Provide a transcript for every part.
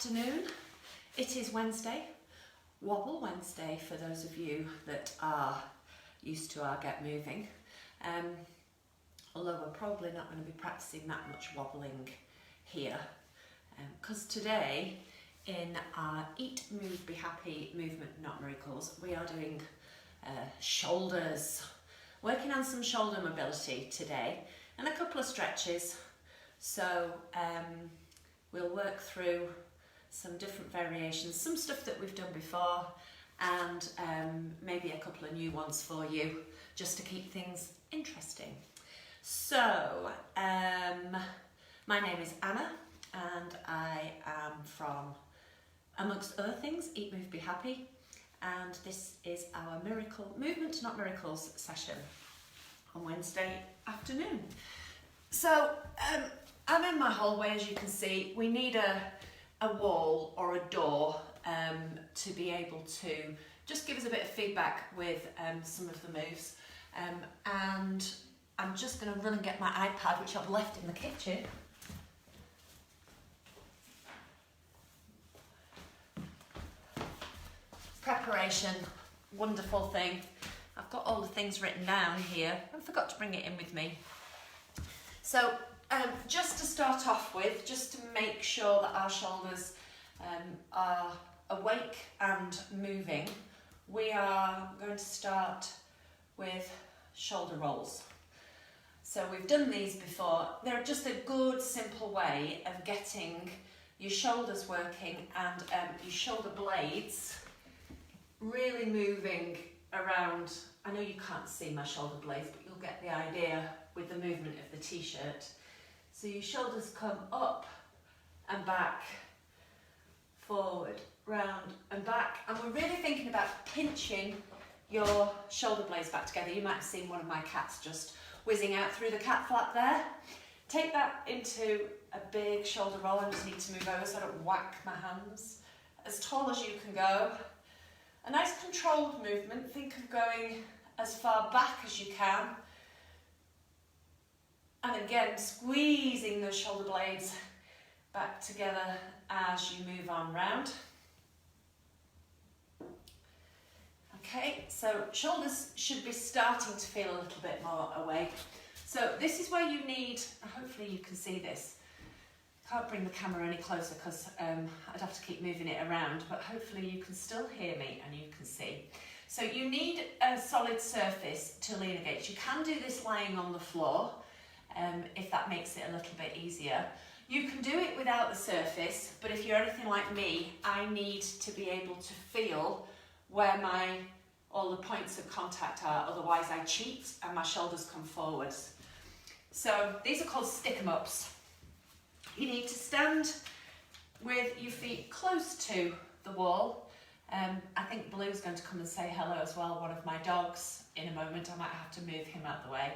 afternoon. It is Wednesday, Wobble Wednesday for those of you that are used to our Get Moving. Although we're probably not going to be practicing that much wobbling here, because today in our Eat, Move, Be Happy movement, not miracles, we are doing shoulders. Working on some shoulder mobility today and a couple of stretches. So we'll work through some different variations, some stuff that we've done before, and maybe a couple of new ones for you, just to keep things interesting. So, my name is Anna, and I am from, amongst other things, Eat, Move, Be Happy, and this is our Miracle Movement, Not Miracles session on Wednesday afternoon. So, I'm in my hallway, as you can see. We need a wall or a door to be able to just give us a bit of feedback with some of the moves. And I'm just going to run and get my iPad, which I've left in the kitchen. Preparation, wonderful thing. I've got all the things written down here. I forgot to bring it in with me. So just to start off with, just to make sure that our shoulders are awake and moving, we are going to start with shoulder rolls. So we've done these before. They're just a good, simple way of getting your shoulders working and your shoulder blades really moving around. I know you can't see my shoulder blades, but you'll get the idea with the movement of the t-shirt. So your shoulders come up and back, forward, round and back. And we're really thinking about pinching your shoulder blades back together. You might have seen one of my cats just whizzing out through the cat flap there. Take that into a big shoulder roll. I just need to move over so I don't whack my hands. As tall as you can go. A nice controlled movement. Think of going as far back as you can. And again, squeezing those shoulder blades back together as you move on round. Okay, so shoulders should be starting to feel a little bit more awake. So this is where you need, hopefully you can see this. Can't bring the camera any closer because I'd have to keep moving it around, but hopefully you can still hear me and you can see. So you need a solid surface to lean against. You can do this lying on the floor, if that makes it a little bit easier. You can do it without the surface, but if you're anything like me, I need to be able to feel where all the points of contact are, otherwise I cheat and my shoulders come forwards. So these are called stick-em-ups. You need to stand with your feet close to the wall. I think Blue's going to come and say hello as well, one of my dogs, in a moment. I might have to move him out the way.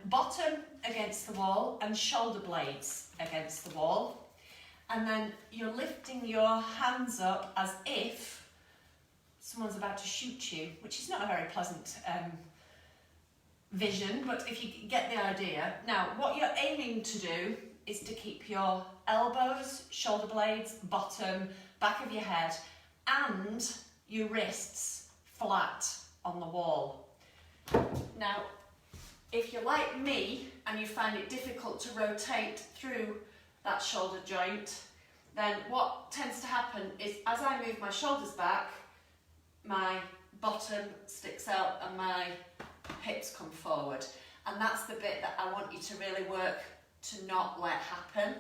Bottom against the wall and shoulder blades against the wall. And then you're lifting your hands up as if someone's about to shoot you, which is not a very pleasant vision, but if you get the idea. Now, what you're aiming to do is to keep your elbows, shoulder blades, bottom, back of your head, and your wrists flat on the wall. Now, if you're like me and you find it difficult to rotate through that shoulder joint, then what tends to happen is as I move my shoulders back, my bottom sticks out and my hips come forward. And that's the bit that I want you to really work to not let happen.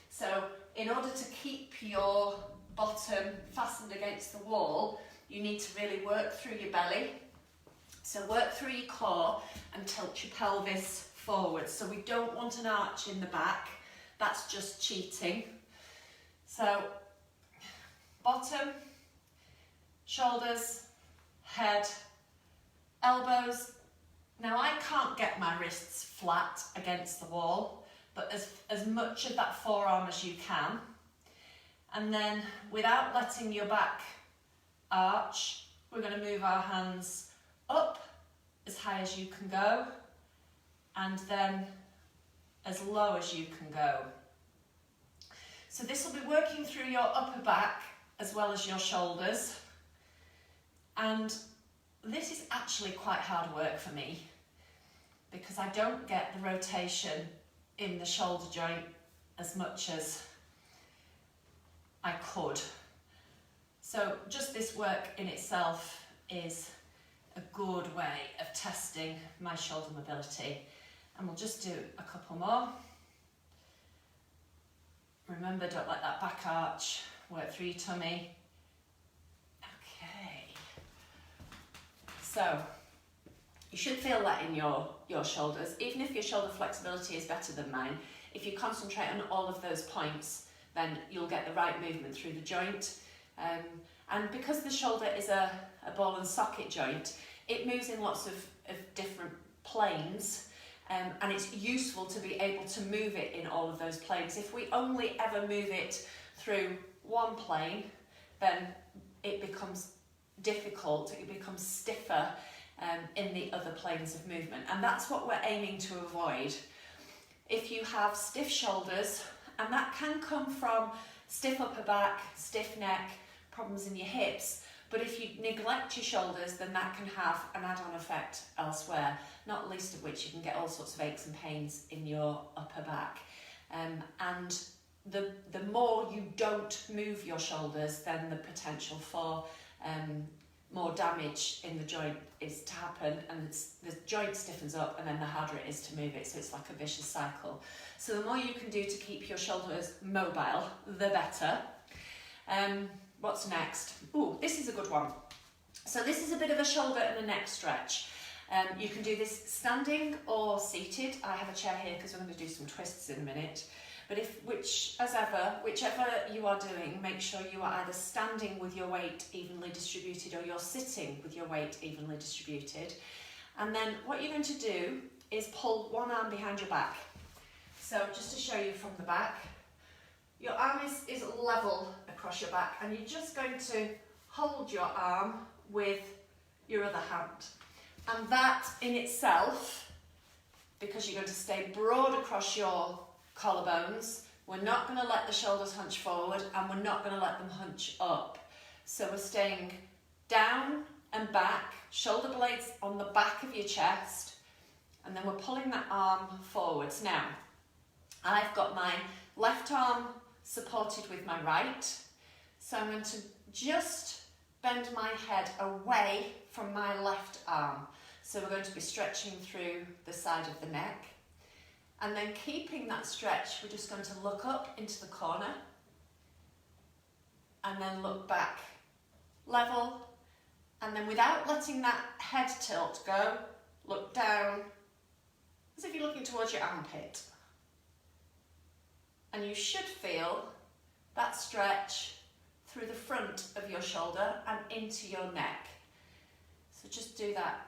So in order to keep your bottom fastened against the wall, you need to really work through your belly. So work through your core and tilt your pelvis forward. So we don't want an arch in the back. That's just cheating. So bottom, shoulders, head, elbows. Now I can't get my wrists flat against the wall, but as much of that forearm as you can. And then without letting your back arch, we're going to move our hands up as high as you can go, and then as low as you can go. So this will be working through your upper back as well as your shoulders. And this is actually quite hard work for me because I don't get the rotation in the shoulder joint as much as I could. So just this work in itself is a good way of testing my shoulder mobility. And we'll just do a couple more. Remember, don't let that back arch, work through your tummy. Okay. So you should feel that in your shoulders. Even if your shoulder flexibility is better than mine, if you concentrate on all of those points, then you'll get the right movement through the joint. And because the shoulder is a ball and socket joint, it moves in lots of different planes, and it's useful to be able to move it in all of those planes. If we only ever move it through one plane, then it becomes difficult, it becomes stiffer in the other planes of movement, and that's what we're aiming to avoid. If you have stiff shoulders, and that can come from stiff upper back, stiff neck, problems in your hips, but if you neglect your shoulders, then that can have an add-on effect elsewhere, not least of which you can get all sorts of aches and pains in your upper back. And the more you don't move your shoulders, then the potential for more damage in the joint is to happen, and the joint stiffens up, and then the harder it is to move it, so it's like a vicious cycle. So the more you can do to keep your shoulders mobile, the better. What's next? Ooh, this is a good one. So this is a bit of a shoulder and a neck stretch. You can do this standing or seated. I have a chair here because we're going to do some twists in a minute. But whichever you are doing, make sure you are either standing with your weight evenly distributed or you're sitting with your weight evenly distributed. And then what you're going to do is pull one arm behind your back. So just to show you from the back, your arm is level across your back, and you're just going to hold your arm with your other hand. And that in itself, because you're going to stay broad across your collarbones, we're not going to let the shoulders hunch forward, and we're not going to let them hunch up. So we're staying down and back, shoulder blades on the back of your chest, and then we're pulling that arm forwards. Now, I've got my left arm supported with my right, so I'm going to just bend my head away from my left arm. So we're going to be stretching through the side of the neck, and then keeping that stretch, we're just going to look up into the corner and then look back level, and then without letting that head tilt go, look down as if you're looking towards your armpit. And you should feel that stretch through the front of your shoulder and into your neck. So just do that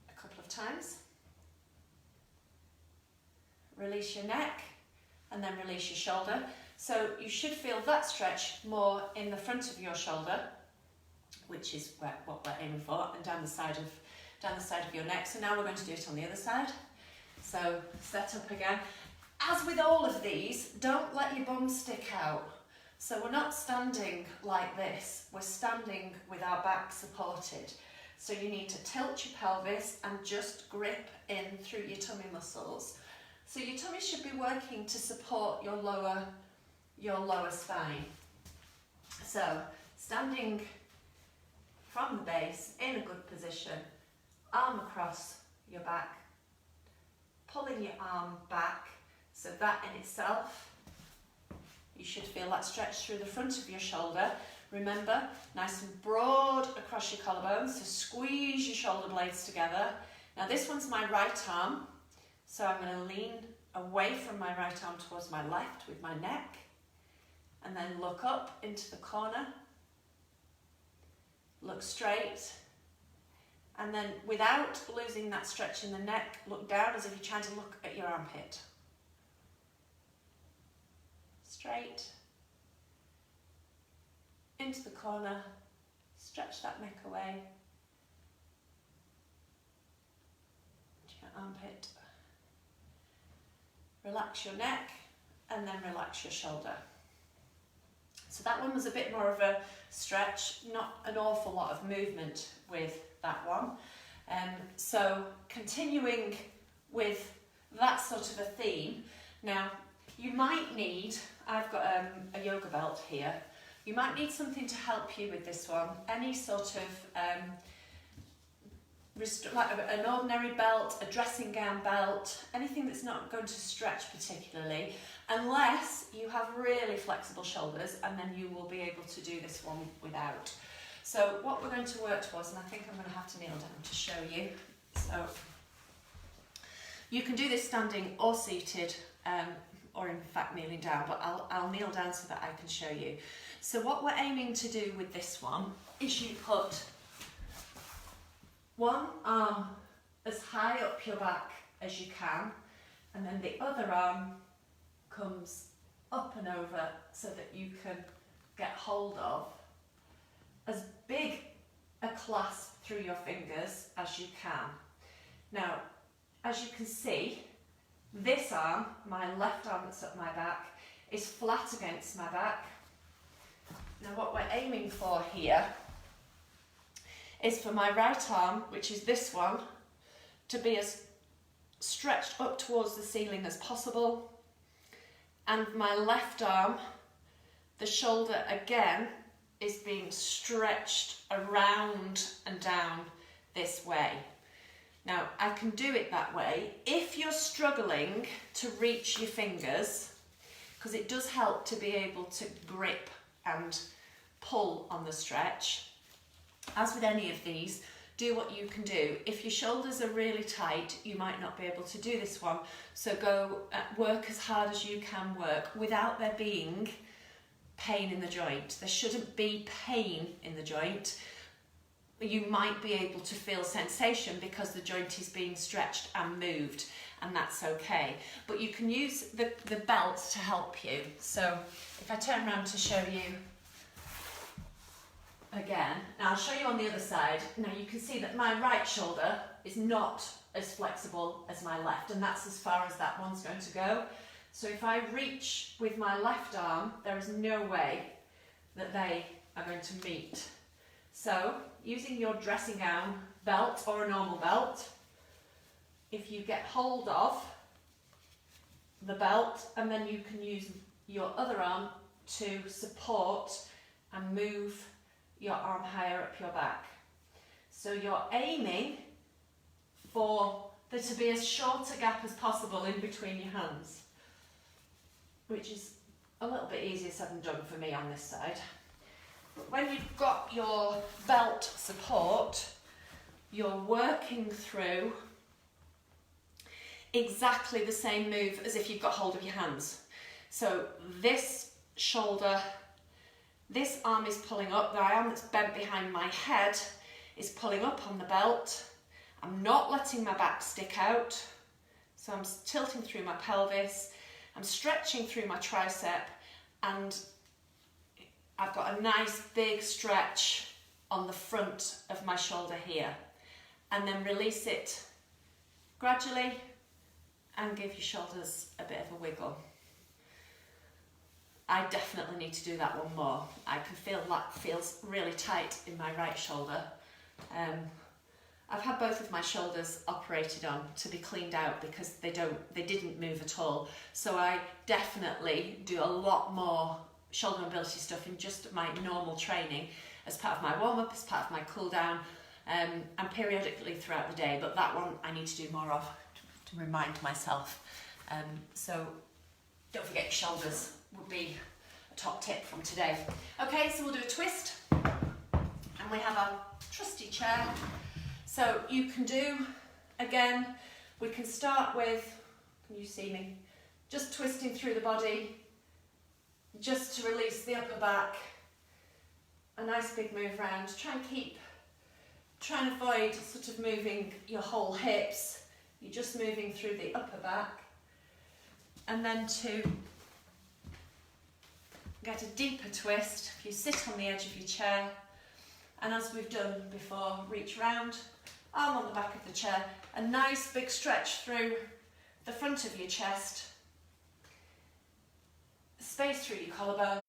a couple of times. Release your neck and then release your shoulder. So you should feel that stretch more in the front of your shoulder, which is what we're aiming for, and down the side of your neck. So now we're going to do it on the other side. So set up again. As with all of these, don't let your bum stick out. So we're not standing like this, we're standing with our back supported. So you need to tilt your pelvis and just grip in through your tummy muscles. So your tummy should be working to support your lower spine. So standing from the base in a good position, arm across your back, pulling your arm back. So that in itself, you should feel that stretch through the front of your shoulder. Remember, nice and broad across your collarbones, so squeeze your shoulder blades together. Now this one's my right arm, so I'm going to lean away from my right arm towards my left with my neck, and then look up into the corner, look straight, and then without losing that stretch in the neck, look down as if you're trying to look at your armpit. Straight, into the corner, stretch that neck away, to your armpit, relax your neck and then relax your shoulder. So that one was a bit more of a stretch, not an awful lot of movement with that one. So continuing with that sort of a theme. Now you might need, I've got a yoga belt here, you might need something to help you with this one. Any sort of like an ordinary belt, a dressing gown belt, anything that's not going to stretch particularly, unless you have really flexible shoulders, and then you will be able to do this one without. So what we're going to work towards, and I think I'm going to have to kneel down to show you. So you can do this standing or seated, or in fact kneeling down, but I'll kneel down so that I can show you. So what we're aiming to do with this one is you put one arm as high up your back as you can, and then the other arm comes up and over so that you can get hold of as big a clasp through your fingers as you can. Now, as you can see, this arm, my left arm that's up my back, is flat against my back. Now what we're aiming for here is for my right arm, which is this one, to be as stretched up towards the ceiling as possible, and my left arm, the shoulder again, is being stretched around and down this way. Now I can do it that way. If you're struggling to reach your fingers, because it does help to be able to grip and pull on the stretch, as with any of these, do what you can do. If your shoulders are really tight, you might not be able to do this one. So go work as hard as you can work without there being pain in the joint. There shouldn't be pain in the joint. You might be able to feel sensation because the joint is being stretched and moved, and that's okay. But you can use the belt to help you. So if I turn around to show you again, now I'll show you on the other side. Now you can see that my right shoulder is not as flexible as my left, and that's as far as that one's going to go. So if I reach with my left arm, there is no way that they are going to meet. So using your dressing gown belt or a normal belt, if you get hold of the belt, and then you can use your other arm to support and move your arm higher up your back. So you're aiming for there to be as short a gap as possible in between your hands, which is a little bit easier said than done for me on this side. But when you've got your belt support, you're working through exactly the same move as if you've got hold of your hands. So this shoulder, this arm is pulling up, the arm that's bent behind my head is pulling up on the belt. I'm not letting my back stick out, so I'm tilting through my pelvis, I'm stretching through my tricep, and I've got a nice big stretch on the front of my shoulder here. And then release it gradually and give your shoulders a bit of a wiggle. I definitely need to do that one more. I can feel that feels really tight in my right shoulder. I've had both of my shoulders operated on to be cleaned out because they didn't move at all. So I definitely do a lot more shoulder mobility stuff in just my normal training as part of my warm-up, as part of my cool down, and periodically throughout the day. But that one I need to do more of to remind myself. So don't forget your shoulders would be a top tip from today. Okay, so we'll do a twist, and we have our trusty chair. So you can do, again, we can start with, can you see me? Just twisting through the body, just to release the upper back. A nice big move round. Try and avoid sort of moving your whole hips. You're just moving through the upper back. And then to get a deeper twist, if you sit on the edge of your chair, and as we've done before, reach round, arm on the back of the chair, a nice big stretch through the front of your chest, space through your collarbone,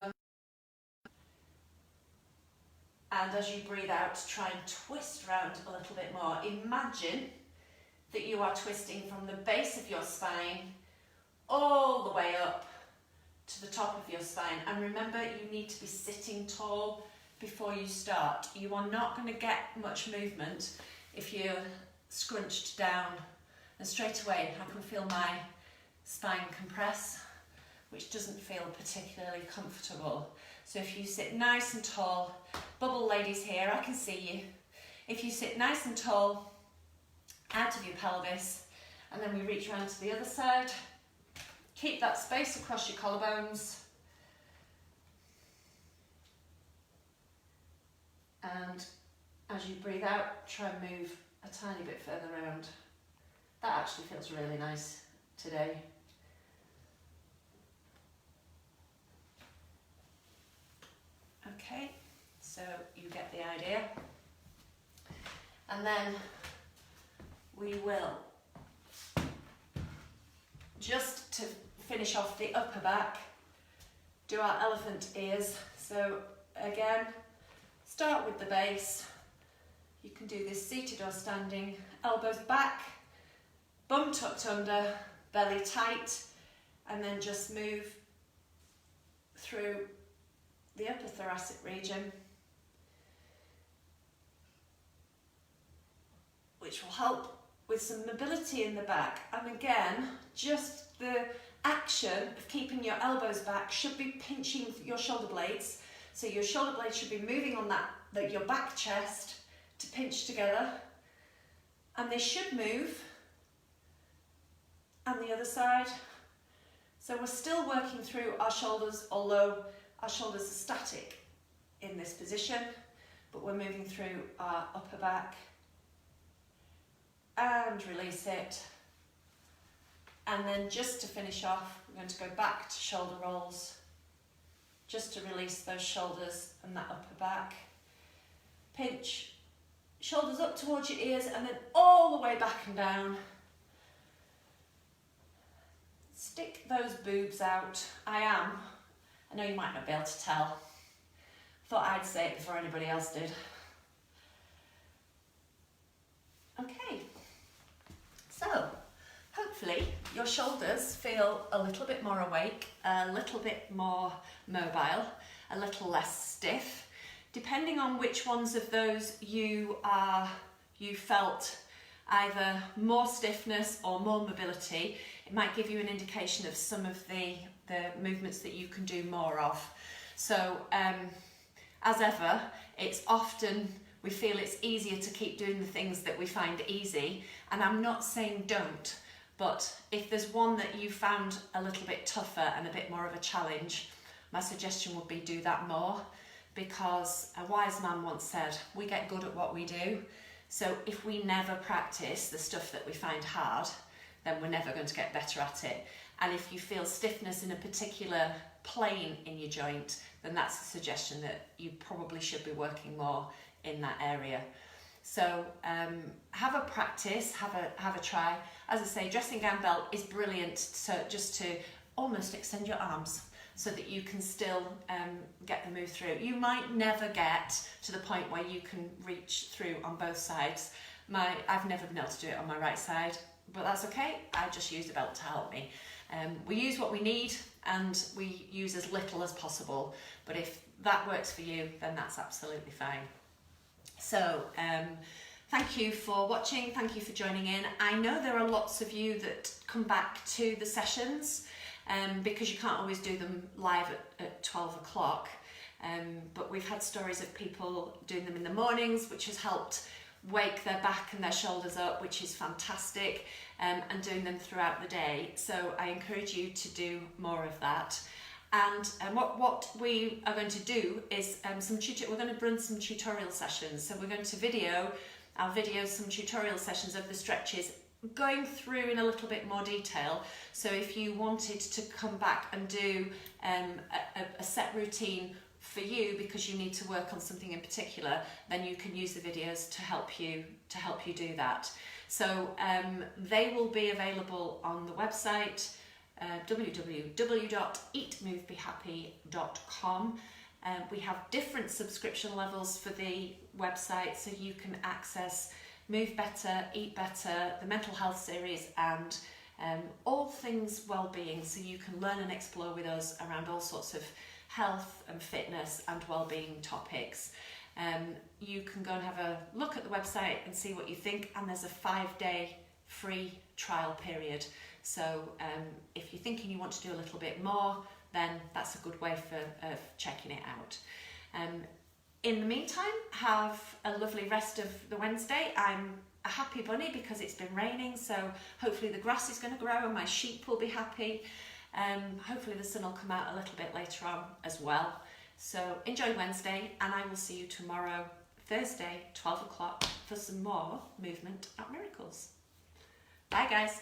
And as you breathe out, try and twist round a little bit more. Imagine that you are twisting from the base of your spine all the way up to the top of your spine. And remember, you need to be sitting tall before you start. You are not going to get much movement if you're scrunched down. And straight away, I can feel my spine compress, which doesn't feel particularly comfortable. So if you sit nice and tall, bubble ladies here, I can see you. If you sit nice and tall, out of your pelvis, and then we reach around to the other side. Keep that space across your collarbones. And as you breathe out, try and move a tiny bit further around. That actually feels really nice today. Okay, so you get the idea. And then we will, just to finish off the upper back, do our elephant ears. So again, start with the base. You can do this seated or standing, elbows back, bum tucked under, belly tight, and then just move through the upper thoracic region, which will help with some mobility in the back. And again, just the action of keeping your elbows back should be pinching your shoulder blades. So your shoulder blades should be moving on your back chest to pinch together, and they should move. And the other side. So we're still working through our shoulders, although our shoulders are static in this position, but we're moving through our upper back. And release it. And then just to finish off, we're going to go back to shoulder rolls, just to release those shoulders and that upper back. Pinch, shoulders up towards your ears, and then all the way back and down. Stick those boobs out. I know you might not be able to tell. Thought I'd say it before anybody else did. Okay. So, hopefully your shoulders feel a little bit more awake, a little bit more mobile, a little less stiff. Depending on which ones of those you felt either more stiffness or more mobility, it might give you an indication of some of the movements that you can do more of. So, as ever, it's often we feel it's easier to keep doing the things that we find easy, and I'm not saying don't, but if there's one that you found a little bit tougher and a bit more of a challenge, my suggestion would be do that more, because a wise man once said, we get good at what we do. So if we never practice the stuff that we find hard, then we're never going to get better at it. And if you feel stiffness in a particular plane in your joint, then that's a suggestion that you probably should be working more in that area. So have a practice, have a try. As I say, dressing gown belt is brilliant, so just to almost extend your arms so that you can still get the move through. You might never get to the point where you can reach through on both sides. I've never been able to do it on my right side, but that's okay. I just use the belt to help me. We use what we need, and we use as little as possible, but if that works for you, then that's absolutely fine. So thank you for watching, thank you for joining in. I know there are lots of you that come back to the sessions because you can't always do them live at 12 o'clock, but we've had stories of people doing them in the mornings, which has helped wake their back and their shoulders up, which is fantastic, and doing them throughout the day. So I encourage you to do more of that. And what we are going to do is we're going to run some tutorial sessions. So we're going to video some tutorial sessions of the stretches, going through in a little bit more detail. So if you wanted to come back and do a set routine for you because you need to work on something in particular, then you can use the videos to help you do that. So they will be available on the website www.eatmovebehappy.com. We have different subscription levels for the website, so you can access Move Better, Eat Better, the Mental Health series, and all things well-being, so you can learn and explore with us around all sorts of health and fitness and well-being topics. You can go and have a look at the website and see what you think, and there's a 5-day free trial period. So if you're thinking you want to do a little bit more, then that's a good way of checking it out. In the meantime, have a lovely rest of the Wednesday. I'm a happy bunny because it's been raining, so hopefully the grass is going to grow and my sheep will be happy. Hopefully the sun will come out a little bit later on as well. So enjoy Wednesday, and I will see you tomorrow, Thursday, 12 o'clock, for some more Movement at Miracles. Bye guys.